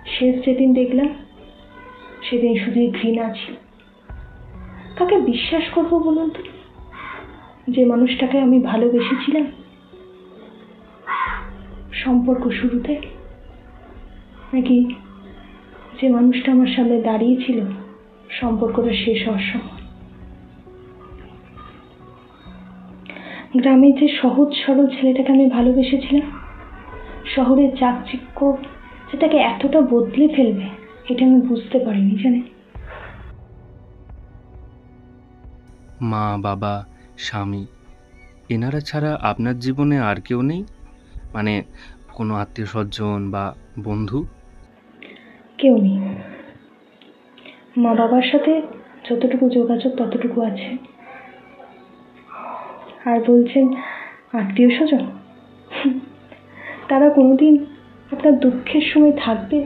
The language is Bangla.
শেষ যেদিন দেখলাম সেদিন শুধুই ঘৃণা ছিল। কাকে বিশ্বাস করবো বলুন তো? যে মানুষটাকে আমি ভালোবেসেছিলাম সম্পর্ক শুরুতে, নাকি যে মানুষটা আমার সামনে দাঁড়িয়েছিল সম্পর্কটা শেষ হওয়ার সময়? গ্রামের যে সহজ সরল ছেলেটাকে আমি ভালোবেসেছিলাম, শহরের চাকচিক্য সেটাকে এতটা বদলে ফেলবে এটা আমি বুঝতে পারিনি, জানেন। মা, বাবা, স্বামী এনারা ছাড়া আপনার জীবনে আর কেউ নেই? মানে কোনো আত্মীয়স্বজন বা বন্ধু? কেউ নেই। মা বাবার সাথে যতটুকু যোগাযোগ ততটুকু আছে। আর বলছেন আত্মীয় স্বজন, তারা কোনোদিন আপনার দুঃখের সময় থাকবে?